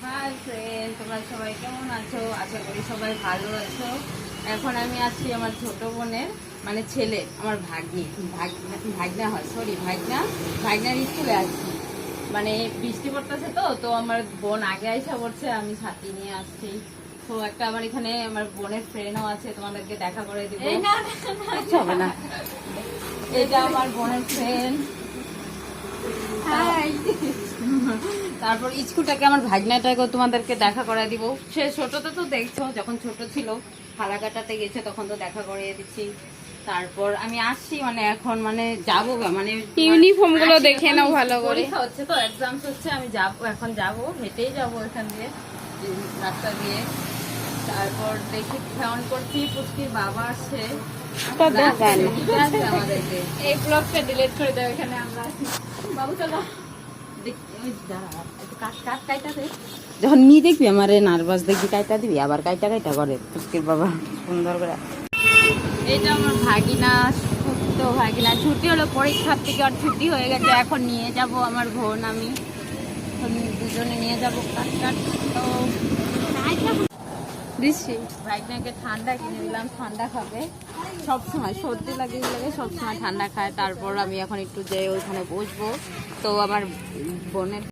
Hi friend, তোমরা সবাই কেমন আছো? আশা করি সবাই ভালো আছো। এখন আমি আছি আমার ছোট বোনের মানে ছেলে, আমার ভাগনা হয়, সরি ভাগনার স্কুলে আছি। মানে বৃষ্টি পড়তেছে তো আমার বোন আগে আইসা পড়ছে, আমি ছাতি নিয়ে আসছি। তো একটা আমার এখানে আমার বোনের ফ্রেন্ডও আছে, তোমাদেরকে দেখা করে দিব। হবে না, এটা আমার বোনের ফ্রেন্ড। তারপর স্কুলটাকে আমার ভাগনাটাকে তোমাদেরকে দেখা করে দিব। সে ছোটতে তো দেখছো, যখন ছোট ছিল ফালাকাটাতে গেছে তখন তো দেখা করিয়ে দিচ্ছি। তারপর আমি আসছি মানে এখন মানে যাবো মানে ইউনিফর্ম গুলো দেখে নাও ভালো করে। পরীক্ষা হচ্ছে তো, এক্সাম হচ্ছে, আমি যাবো, এখন যাবো, হেঁটেই যাবো এখান দিয়ে রাস্তা দিয়ে। তারপর দেখি ফোন করছি, পুষ্টির বাবা আসছে আমাদেরকে। এই ব্লগটা ডিলিট করে দাও, এখানে আমরা আছি। বাবু চলো, যখন নি দেখবি আমার নার্ভাস দেখবি, কাইটা দিবি, আবার কাইটা করে পুষ্কির বাবা সুন্দর করে। এটা আমার ভাগিনা, ছোট্ট ভাগিনা। ছুটি হলো পরীক্ষার থেকে, আর ছুটি হয়ে গেছে, এখন নিয়ে যাব আমার বোন, আমি দুজনে নিয়ে যাবো কাট। তো দিচ্ছি ভাগনাকে ঠান্ডা কিনে দিলাম, ঠান্ডা খাবে সবসময়, সর্দি লাগে সবসময় ঠান্ডা খায়। তারপর আমি এখন একটু যে ওইখানে বসবো, তো আমার বোনের